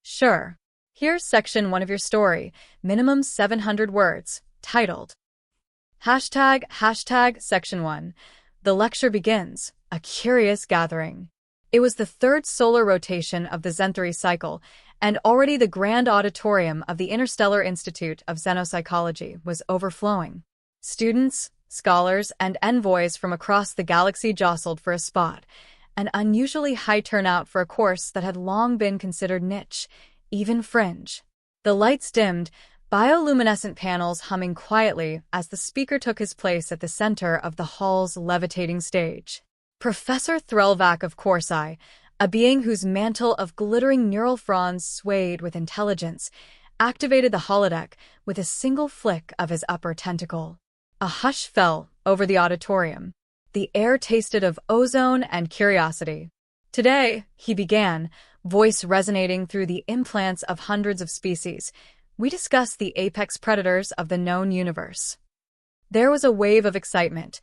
Sure. Here's section 1 of your story, minimum 700 words, titled ### Section 1. The lecture begins, a curious gathering. It was the third solar rotation of the Zenthary cycle, and already the grand auditorium of the Interstellar Institute of Xenopsychology was overflowing. Students, scholars, and envoys from across the galaxy jostled for a spot, an unusually high turnout for a course that had long been considered niche, even fringe. The lights dimmed, bioluminescent panels humming quietly as the speaker took his place at the center of the hall's levitating stage. Professor Threlvac of Corsai, a being whose mantle of glittering neural fronds swayed with intelligence, activated the holodeck with a single flick of his upper tentacle. A hush fell over the auditorium. The air tasted of ozone and curiosity. Today, he began, voice resonating through the implants of hundreds of species, we discuss the apex predators of the known universe. There was a wave of excitement,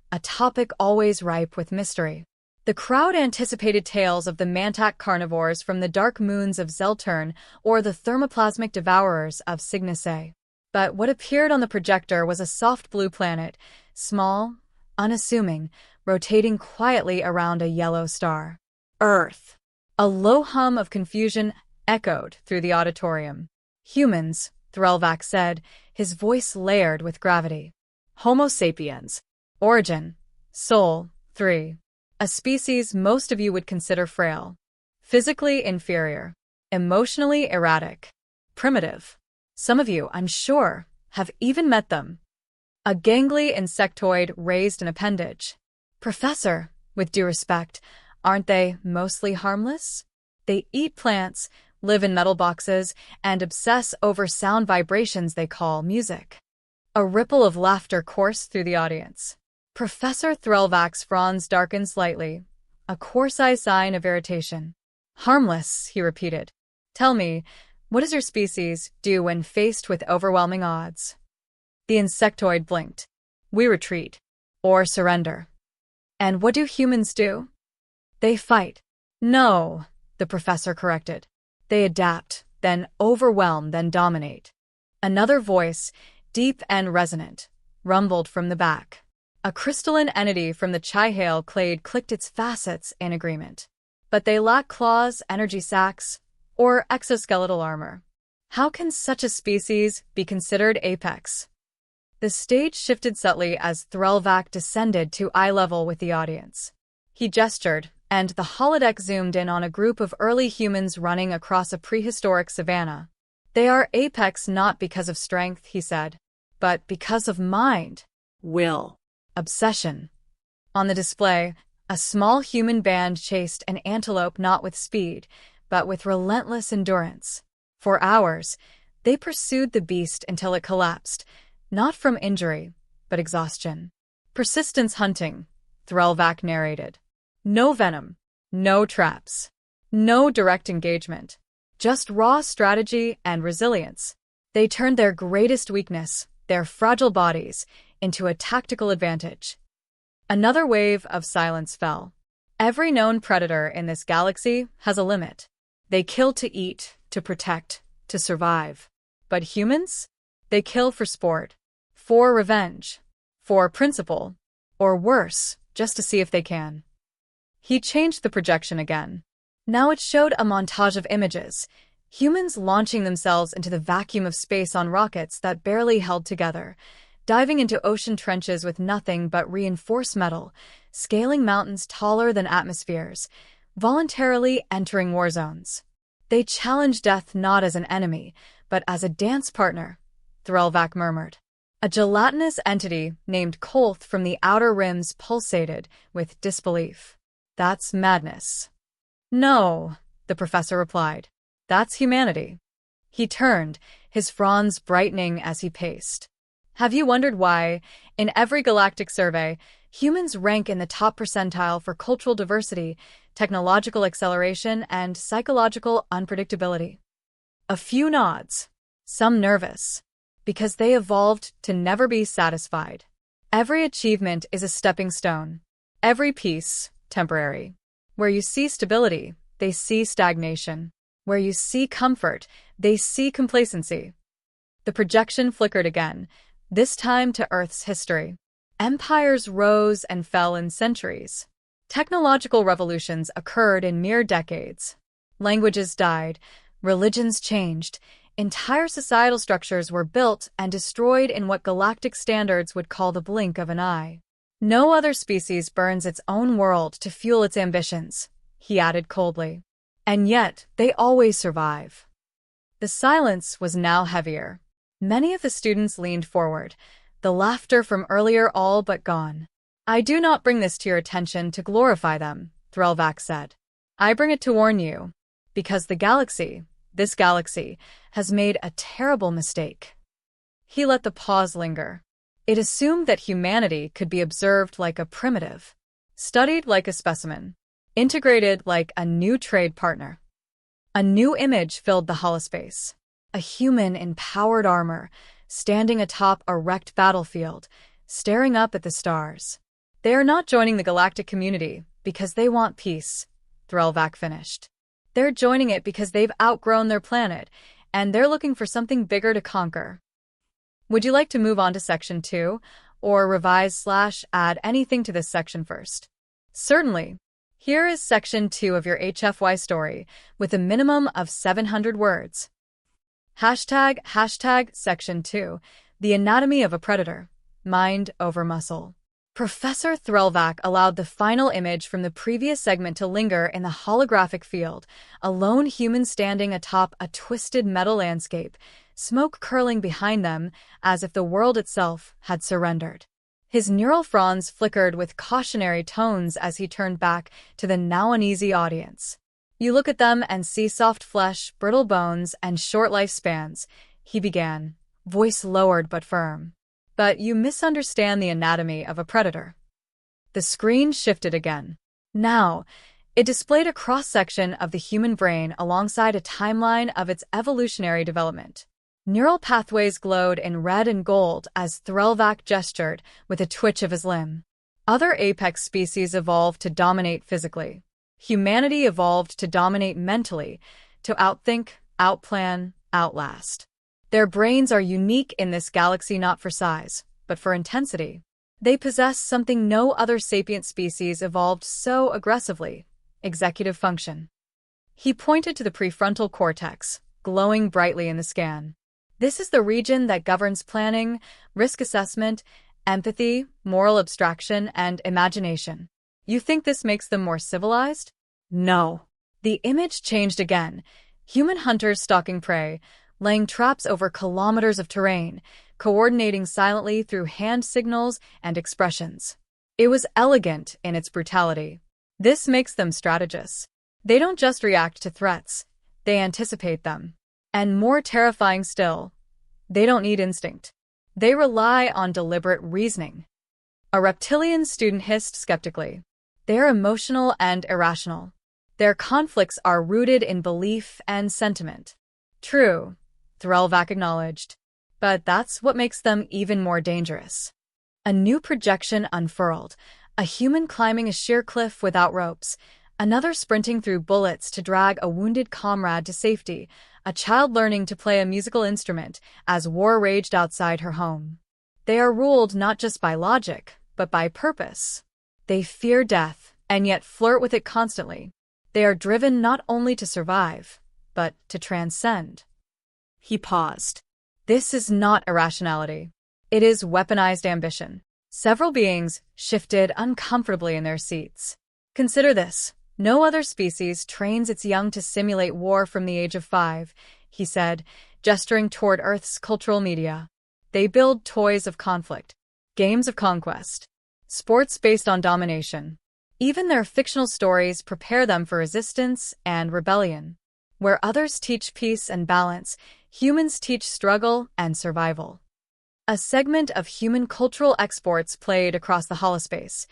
a topic always ripe with mystery. The crowd anticipated tales of the mantac carnivores from the dark moons of Zeltern or the thermoplasmic devourers of Cygnus A. But what appeared on the projector was a soft blue planet, small, unassuming, rotating quietly around a yellow star. Earth. A low hum of confusion echoed through the auditorium. Humans, Threlvac said, his voice layered with gravity. Homo sapiens. Origin. Soul. 3. A species most of you would consider frail. Physically inferior. Emotionally erratic. Primitive. Some of you, I'm sure, have even met them. A gangly insectoid raised an appendage. Professor, with due respect, aren't they mostly harmless? They eat plants, live in metal boxes, and obsess over sound vibrations they call music. A ripple of laughter coursed through the audience. Professor Threlvac's fronds darkened slightly, a Corsai sign of irritation. Harmless, he repeated. Tell me, what does your species do when faced with overwhelming odds? The insectoid blinked. We retreat. Or surrender. And what do humans do? They fight. No, the professor corrected. They adapt, then overwhelm, then dominate. Another voice, deep and resonant, rumbled from the back. A crystalline entity from the Chihale clade clicked its facets in agreement. But they lack claws, energy sacs, or exoskeletal armor. How can such a species be considered apex? The stage shifted subtly as Threlvac descended to eye level with the audience. He gestured, and the holodeck zoomed in on a group of early humans running across a prehistoric savanna. They are apex not because of strength, he said, but because of mind, will, obsession. On the display, a small human band chased an antelope not with speed, but with relentless endurance. For hours, they pursued the beast until it collapsed, not from injury, but exhaustion. Persistence hunting, Threlvac narrated. No venom, no traps, no direct engagement, just raw strategy and resilience. They turned their greatest weakness, their fragile bodies, into a tactical advantage. Another wave of silence fell. Every known predator in this galaxy has a limit. They kill to eat, to protect, to survive. But humans? They kill for sport, for revenge, for principle, or worse, just to see if they can. He changed the projection again. Now it showed a montage of images, humans launching themselves into the vacuum of space on rockets that barely held together, diving into ocean trenches with nothing but reinforced metal, scaling mountains taller than atmospheres, voluntarily entering war zones. They challenged death not as an enemy, but as a dance partner, Threlvac murmured. A gelatinous entity named Kolth from the outer rims pulsated with disbelief. That's madness. No, the professor replied. That's humanity. He turned, his fronds brightening as he paced. Have you wondered why, in every galactic survey, humans rank in the top percentile for cultural diversity, technological acceleration, and psychological unpredictability? A few nods, some nervous, because they evolved to never be satisfied. Every achievement is a stepping stone. Every piece, temporary. Where you see stability, they see stagnation. Where you see comfort, they see complacency. The projection flickered again, this time to Earth's history. Empires rose and fell in centuries. Technological revolutions occurred in mere decades. Languages died, religions changed, entire societal structures were built and destroyed in what galactic standards would call the blink of an eye. No other species burns its own world to fuel its ambitions, he added coldly. And yet, they always survive. The silence was now heavier. Many of the students leaned forward, the laughter from earlier all but gone. I do not bring this to your attention to glorify them, Threlvac said. I bring it to warn you, because this galaxy, has made a terrible mistake. He let the pause linger. It assumed that humanity could be observed like a primitive, studied like a specimen, integrated like a new trade partner. A new image filled the holospace. A human in powered armor, standing atop a wrecked battlefield, staring up at the stars. They are not joining the galactic community because they want peace, Threlvac finished. They're joining it because they've outgrown their planet, and they're looking for something bigger to conquer. Would you like to move on to Section 2, or revise/add anything to this section first? Certainly. Here is Section 2 of your HFY story, with a minimum of 700 words. Hashtag Section 2, The Anatomy of a Predator, Mind over Muscle. Professor Threlvac allowed the final image from the previous segment to linger in the holographic field, a lone human standing atop a twisted metal landscape, smoke curling behind them as if the world itself had surrendered. His neural fronds flickered with cautionary tones as he turned back to the now uneasy audience. You look at them and see soft flesh, brittle bones, and short lifespans, he began, voice lowered but firm. But you misunderstand the anatomy of a predator. The screen shifted again. Now, it displayed a cross-section of the human brain alongside a timeline of its evolutionary development. Neural pathways glowed in red and gold as Threlvac gestured with a twitch of his limb. Other apex species evolved to dominate physically. Humanity evolved to dominate mentally, to outthink, outplan, outlast. Their brains are unique in this galaxy not for size, but for intensity. They possess something no other sapient species evolved so aggressively: executive function. He pointed to the prefrontal cortex, glowing brightly in the scan. This is the region that governs planning, risk assessment, empathy, moral abstraction, and imagination. You think this makes them more civilized? No. The image changed again. Human hunters stalking prey, laying traps over kilometers of terrain, coordinating silently through hand signals and expressions. It was elegant in its brutality. This makes them strategists. They don't just react to threats, they anticipate them. And more terrifying still, they don't need instinct. They rely on deliberate reasoning. A reptilian student hissed skeptically. They're emotional and irrational. Their conflicts are rooted in belief and sentiment. True, Threlvac acknowledged, but that's what makes them even more dangerous. A new projection unfurled, a human climbing a sheer cliff without ropes, another sprinting through bullets to drag a wounded comrade to safety, a child learning to play a musical instrument as war raged outside her home. They are ruled not just by logic, but by purpose. They fear death, and yet flirt with it constantly. They are driven not only to survive, but to transcend. He paused. This is not irrationality. It is weaponized ambition. Several beings shifted uncomfortably in their seats. Consider this. No other species trains its young to simulate war from the age of 5, he said, gesturing toward Earth's cultural media. They build toys of conflict, games of conquest, sports based on domination. Even their fictional stories prepare them for resistance and rebellion. Where others teach peace and balance, humans teach struggle and survival. A segment of human cultural exports played across the holospace.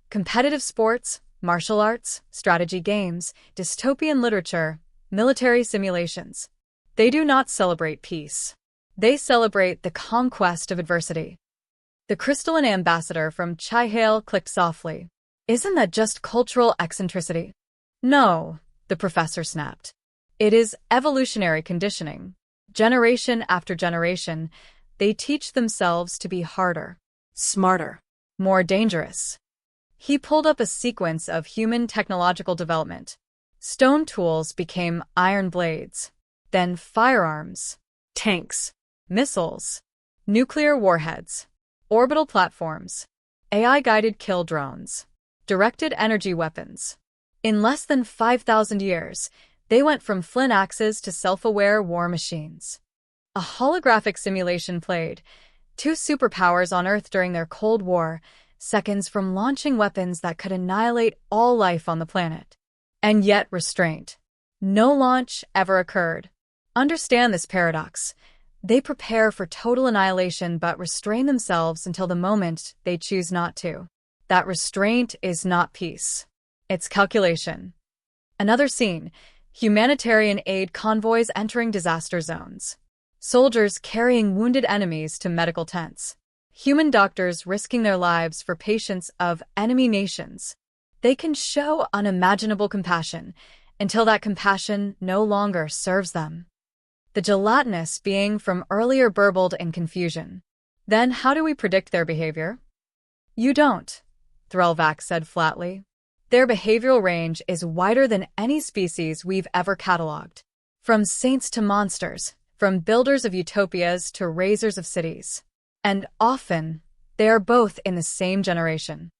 Competitive sports, martial arts, strategy games, dystopian literature, military simulations. They do not celebrate peace. They celebrate the conquest of adversity. The crystalline ambassador from Chihale clicked softly. Isn't that just cultural eccentricity? No, the professor snapped. It is evolutionary conditioning. Generation after generation, they teach themselves to be harder, smarter, more dangerous. He pulled up a sequence of human technological development. Stone tools became iron blades, then firearms, tanks, missiles, nuclear warheads, orbital platforms, AI-guided kill drones, directed energy weapons. In less than 5,000 years, they went from flint axes to self-aware war machines. A holographic simulation played two superpowers on Earth during their Cold War, seconds from launching weapons that could annihilate all life on the planet. And yet restraint. No launch ever occurred. Understand this paradox. They prepare for total annihilation but restrain themselves until the moment they choose not to. That restraint is not peace. It's calculation. Another scene. Humanitarian aid convoys entering disaster zones. Soldiers carrying wounded enemies to medical tents. Human doctors risking their lives for patients of enemy nations. They can show unimaginable compassion until that compassion no longer serves them. The gelatinous being from earlier burbled in confusion. Then how do we predict their behavior? You don't, Threlvac said flatly. Their behavioral range is wider than any species we've ever catalogued. From saints to monsters, from builders of utopias to raisers of cities. And often, they are both in the same generation.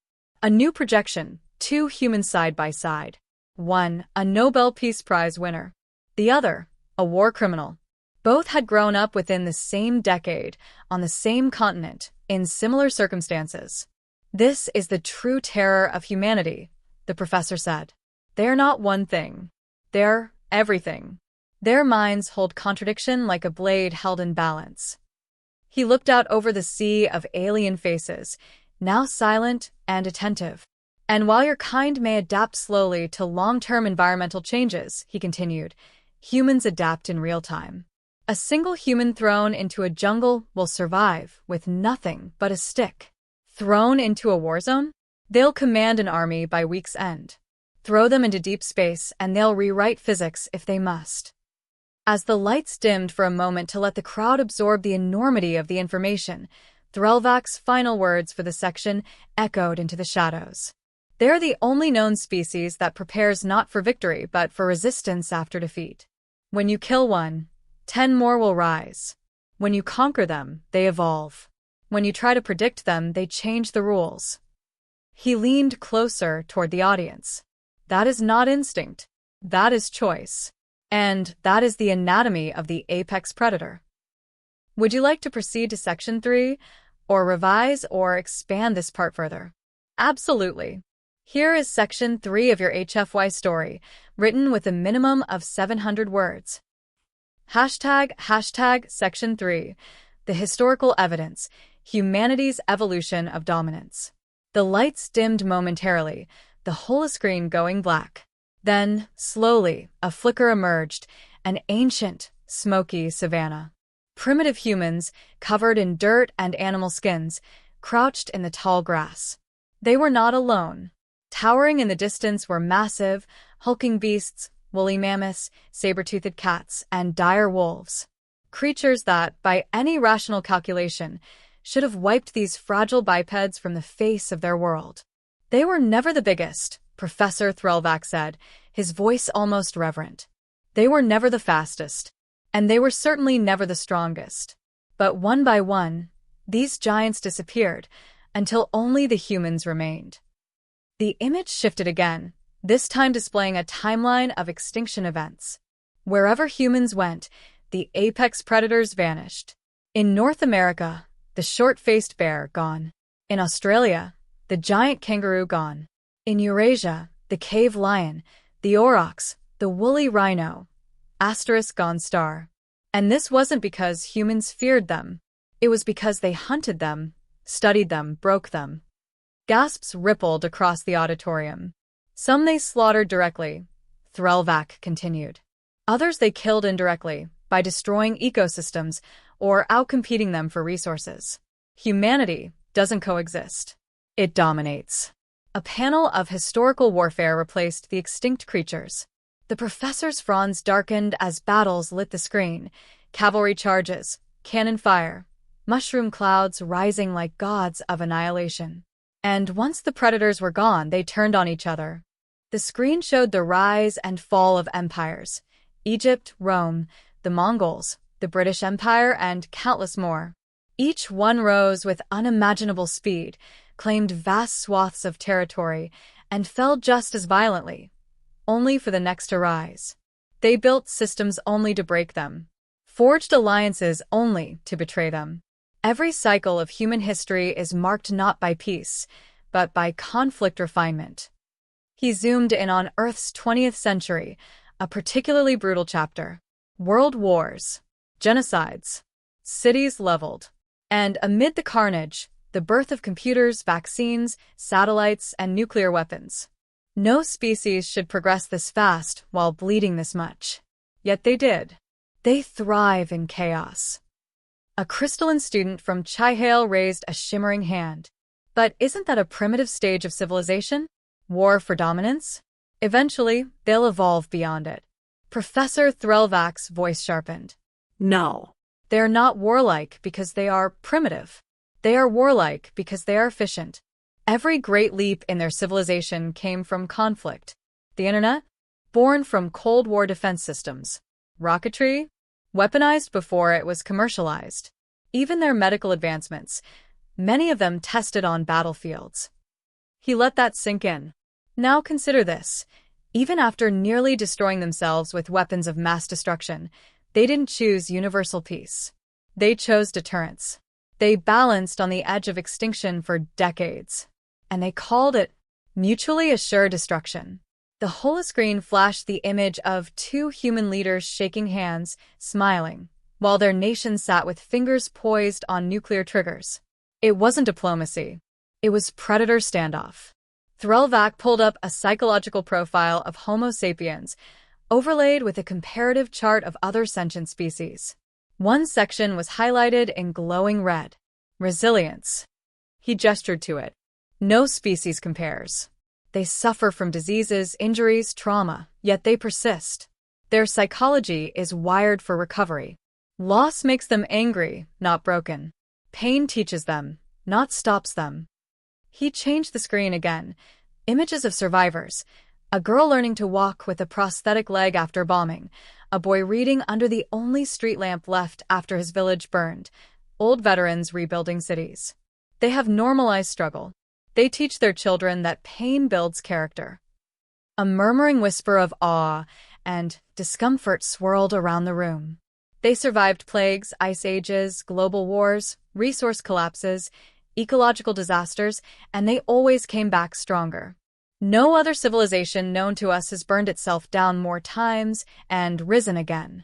A new projection, two humans side by side. One, a Nobel Peace Prize winner. The other, a war criminal. Both had grown up within the same decade, on the same continent, in similar circumstances. This is the true terror of humanity, the professor said. They're not one thing. They're everything. Their minds hold contradiction like a blade held in balance. He looked out over the sea of alien faces, now silent and attentive. And while your kind may adapt slowly to long-term environmental changes, he continued, humans adapt in real time. A single human thrown into a jungle will survive with nothing but a stick. Thrown into a war zone? They'll command an army by week's end. Throw them into deep space and they'll rewrite physics if they must. As the lights dimmed for a moment to let the crowd absorb the enormity of the information, Threlvac's final words for the section echoed into the shadows. They're the only known species that prepares not for victory but for resistance after defeat. When you kill one, 10 more will rise. When you conquer them, they evolve. When you try to predict them, they change the rules. He leaned closer toward the audience. That is not instinct. That is choice. And that is the anatomy of the apex predator. Would you like to proceed to Section 3, or revise or expand this part further? Absolutely. Here is Section 3 of your HFY story, written with a minimum of 700 words. ## Section 3, The Historical Evidence, Humanity's Evolution of Dominance. The lights dimmed momentarily, the whole screen going black. Then, slowly, a flicker emerged, an ancient, smoky savanna. Primitive humans, covered in dirt and animal skins, crouched in the tall grass. They were not alone. Towering in the distance were massive, hulking beasts, woolly mammoths, saber-toothed cats, and dire wolves. Creatures that, by any rational calculation, should have wiped these fragile bipeds from the face of their world. They were never the biggest, Professor Threlvac said, his voice almost reverent. They were never the fastest, and they were certainly never the strongest. But one by one, these giants disappeared, until only the humans remained. The image shifted again, this time displaying a timeline of extinction events. Wherever humans went, the apex predators vanished. In North America, the short-faced bear gone. In Australia, the giant kangaroo gone. In Eurasia, the cave lion, the aurochs, the woolly rhino, gone star. And this wasn't because humans feared them. It was because they hunted them, studied them, broke them. Gasps rippled across the auditorium. Some they slaughtered directly, Threlvac continued. Others they killed indirectly, by destroying ecosystems or outcompeting them for resources. Humanity doesn't coexist. It dominates. A panel of historical warfare replaced the extinct creatures. The professor's fronds darkened as battles lit the screen. Cavalry charges, cannon fire, mushroom clouds rising like gods of annihilation. And once the predators were gone, they turned on each other. The screen showed the rise and fall of empires: Egypt, Rome, the Mongols, the British Empire, and countless more. Each one rose with unimaginable speed, claimed vast swaths of territory, and fell just as violently, only for the next to rise. They built systems only to break them, forged alliances only to betray them. Every cycle of human history is marked not by peace, but by conflict refinement. He zoomed in on Earth's 20th century, a particularly brutal chapter. World wars, genocides, cities leveled. And amid the carnage, the birth of computers, vaccines, satellites, and nuclear weapons. No species should progress this fast while bleeding this much. Yet they did. They thrive in chaos. A crystalline student from Chihale raised a shimmering hand. But isn't that a primitive stage of civilization? War for dominance? Eventually, they'll evolve beyond it. Professor Threlvak's voice sharpened. No. They're not warlike because they are primitive. They are warlike because they are efficient. Every great leap in their civilization came from conflict. The internet? Born from Cold War defense systems. Rocketry? Weaponized before it was commercialized. Even their medical advancements, many of them tested on battlefields. He let that sink in. Now consider this. Even after nearly destroying themselves with weapons of mass destruction, they didn't choose universal peace. They chose deterrence. They balanced on the edge of extinction for decades. And they called it mutually assured destruction. The holoscreen flashed the image of two human leaders shaking hands, smiling, while their nations sat with fingers poised on nuclear triggers. It wasn't diplomacy. It was predator standoff. Threlvak pulled up a psychological profile of Homo sapiens, overlaid with a comparative chart of other sentient species. One section was highlighted in glowing red. Resilience. He gestured to it. No species compares. They suffer from diseases, injuries, trauma, yet they persist. Their psychology is wired for recovery. Loss makes them angry, not broken. Pain teaches them, not stops them. He changed the screen again. Images of survivors. A girl learning to walk with a prosthetic leg after bombing. A boy reading under the only street lamp left after his village burned. Old veterans rebuilding cities. They have normalized struggle. They teach their children that pain builds character. A murmuring whisper of awe and discomfort swirled around the room. They survived plagues, ice ages, global wars, resource collapses, ecological disasters, and they always came back stronger. No other civilization known to us has burned itself down more times and risen again.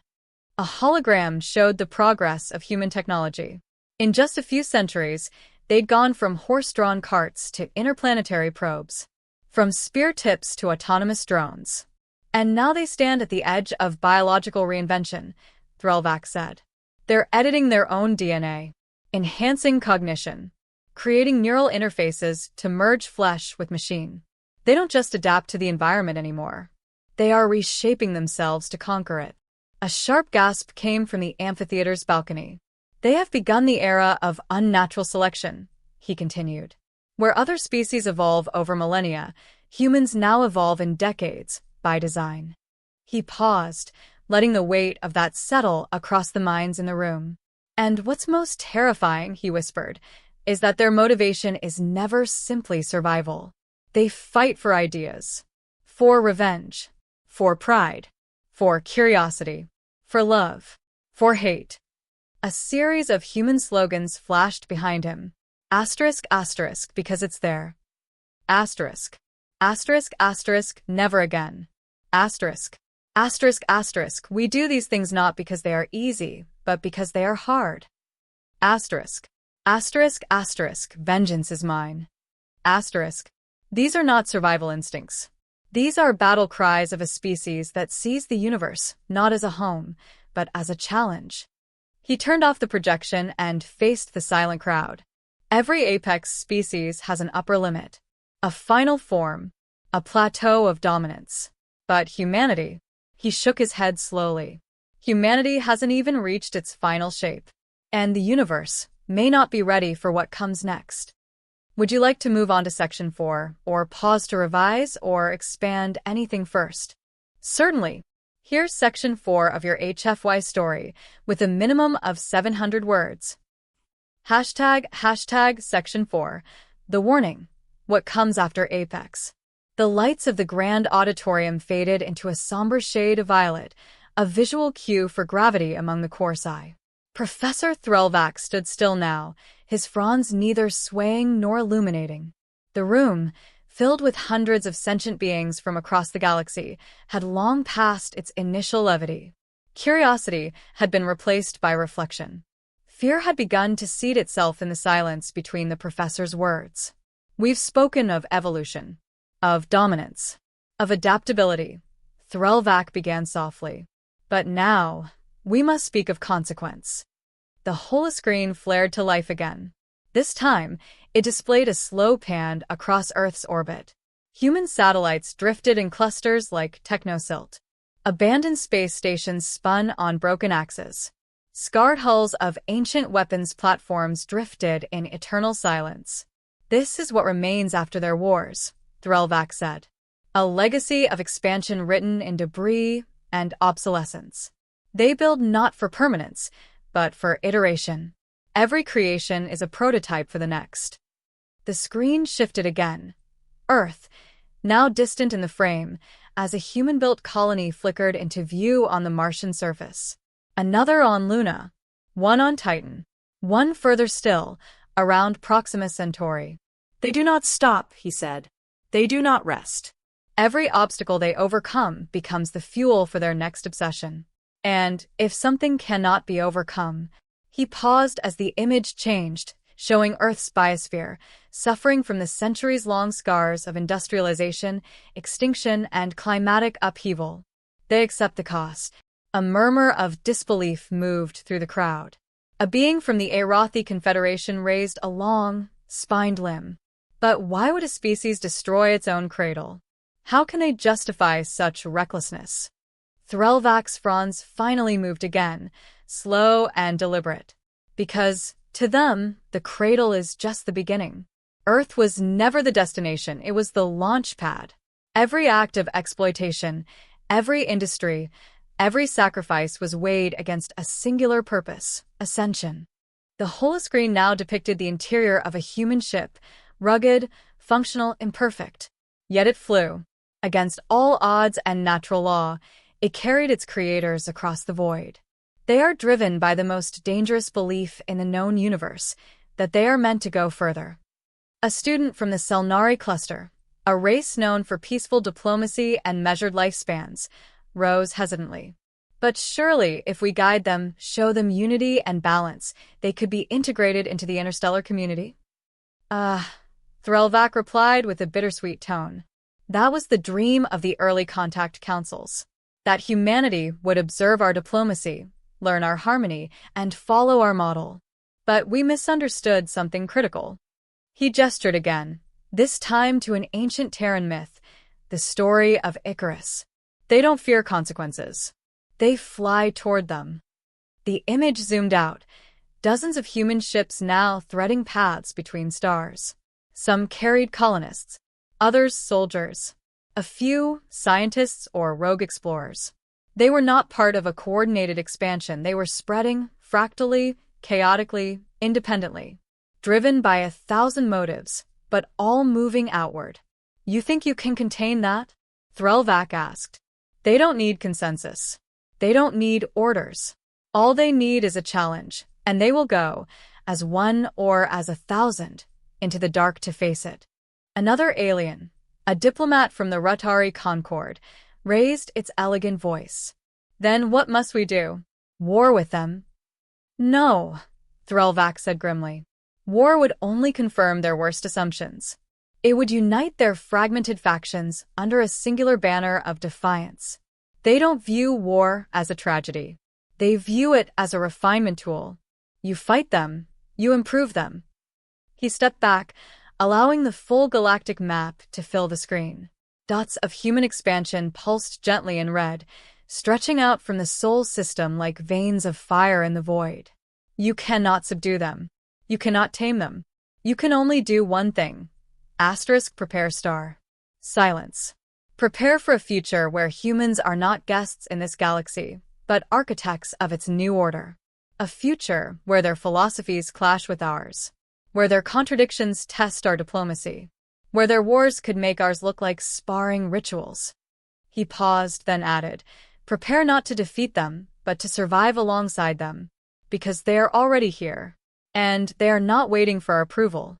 A hologram showed the progress of human technology. In just a few centuries, they'd gone from horse-drawn carts to interplanetary probes, from spear tips to autonomous drones. And now they stand at the edge of biological reinvention, Threlvak said. They're editing their own DNA, enhancing cognition, creating neural interfaces to merge flesh with machine. They don't just adapt to the environment anymore. They are reshaping themselves to conquer it. A sharp gasp came from the amphitheater's balcony. They have begun the era of unnatural selection, he continued. Where other species evolve over millennia, humans now evolve in decades, by design. He paused, letting the weight of that settle across the minds in the room. And what's most terrifying, he whispered, is that their motivation is never simply survival. They fight for ideas, for revenge, for pride, for curiosity, for love, for hate. A series of human slogans flashed behind him. Asterisk, asterisk, because it's there. Asterisk. Asterisk, asterisk, never again. Asterisk. Asterisk, asterisk, we do these things not because they are easy, but because they are hard. Asterisk. Asterisk, asterisk, vengeance is mine. Asterisk. These are not survival instincts. These are battle cries of a species that sees the universe not as a home, but as a challenge. He turned off the projection and faced the silent crowd. Every apex species has an upper limit, a final form, a plateau of dominance. But humanity, He shook his head slowly. Humanity hasn't even reached its final shape. And the universe may not be ready for what comes next. Would you like to move on to Section 4, or pause to revise, or expand anything first? Certainly. Here's Section 4 of your HFY story, with a minimum of 700 words. Hashtag Section 4. The warning. What comes after Apex? The lights of the grand auditorium faded into a somber shade of violet, a visual cue for gravity among the Corsi. Professor Threlvac stood still now, his fronds neither swaying nor illuminating. The room, filled with hundreds of sentient beings from across the galaxy, had long passed its initial levity. Curiosity had been replaced by reflection. Fear had begun to seed itself in the silence between the professor's words. We've spoken of evolution, of dominance, of adaptability, Threlvac began softly. But now, we must speak of consequence. The holoscreen flared to life again. This time, it displayed a slow pan across Earth's orbit. Human satellites drifted in clusters like technosilt. Abandoned space stations spun on broken axes. Scarred hulls of ancient weapons platforms drifted in eternal silence. This is what remains after their wars, Threlvac said. A legacy of expansion written in debris and obsolescence. They build not for permanence, but for iteration. Every creation is a prototype for the next. The screen shifted again. Earth, now distant in the frame, as a human-built colony flickered into view on the Martian surface. Another on Luna, one on Titan, one further still, around Proxima Centauri. They do not stop, he said. They do not rest. Every obstacle they overcome becomes the fuel for their next obsession. And if something cannot be overcome, he paused as the image changed, showing Earth's biosphere, suffering from the centuries-long scars of industrialization, extinction, and climatic upheaval. They accept the cost. A murmur of disbelief moved through the crowd. A being from the Arathi Confederation raised a long, spined limb. But why would a species destroy its own cradle? How can they justify such recklessness? Threlvac's fronds finally moved again, slow and deliberate. Because, to them, the cradle is just the beginning. Earth was never the destination, it was the launch pad. Every act of exploitation, every industry, every sacrifice was weighed against a singular purpose, ascension. The holoscreen now depicted the interior of a human ship, rugged, functional, imperfect. Yet it flew. Against all odds and natural law, it carried its creators across the void. They are driven by the most dangerous belief in the known universe, that they are meant to go further. A student from the Selnari cluster, a race known for peaceful diplomacy and measured lifespans, rose hesitantly. But surely, if we guide them, show them unity and balance, they could be integrated into the interstellar community? Threlvac replied with a bittersweet tone. That was the dream of the early contact councils. That humanity would observe our diplomacy, learn our harmony, and follow our model. But we misunderstood something critical. He gestured again, this time to an ancient Terran myth, the story of Icarus. They don't fear consequences. They fly toward them. The image zoomed out, dozens of human ships now threading paths between stars. Some carried colonists, others soldiers, a few scientists or rogue explorers. They were not part of a coordinated expansion, they were spreading, fractally, chaotically, independently, driven by 1,000 motives, but all moving outward. You think you can contain that? Threlvac asked. They don't need consensus. They don't need orders. All they need is a challenge, and they will go, as one or as 1,000, into the dark to face it. Another alien, a diplomat from the Rutari Concord, raised its elegant voice. Then what must we do? War with them? No, Threlvac said grimly. War would only confirm their worst assumptions. It would unite their fragmented factions under a singular banner of defiance. They don't view war as a tragedy. They view it as a refinement tool. You fight them, you improve them. He stepped back, allowing the full galactic map to fill the screen. Dots of human expansion pulsed gently in red, stretching out from the soul system like veins of fire in the void. You cannot subdue them. You cannot tame them. You can only do one thing. Prepare star. Silence. Prepare for a future where humans are not guests in this galaxy, but architects of its new order. A future where their philosophies clash with ours, where their contradictions test our diplomacy, where their wars could make ours look like sparring rituals. He paused, then added, prepare not to defeat them, but to survive alongside them, because they are already here, and they are not waiting for our approval.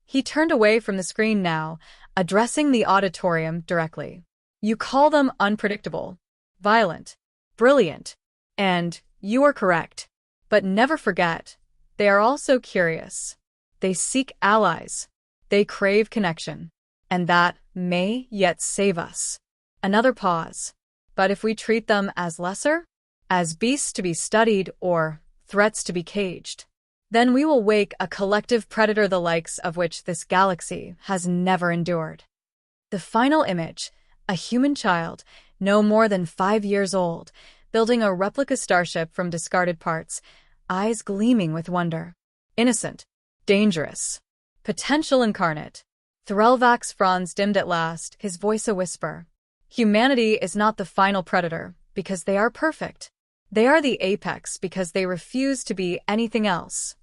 He turned away from the screen now, addressing the auditorium directly. You call them unpredictable, violent, brilliant, and you are correct. But never forget, they are also curious. They seek allies. They crave connection. And that may yet save us. Another pause. But if we treat them as lesser, as beasts to be studied or threats to be caged, then we will wake a collective predator the likes of which this galaxy has never endured. The final image, a human child, no more than 5 years old, building a replica starship from discarded parts, eyes gleaming with wonder. Innocent, dangerous, potential incarnate. Threlvak's fronds dimmed at last, his voice a whisper. Humanity is not the final predator, because they are perfect. They are the apex because they refuse to be anything else.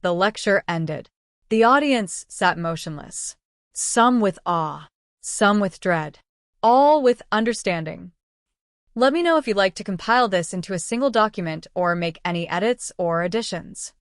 The lecture ended. The audience sat motionless. Some with awe, some with dread, all with understanding. Let me know if you'd like to compile this into a single document or make any edits or additions.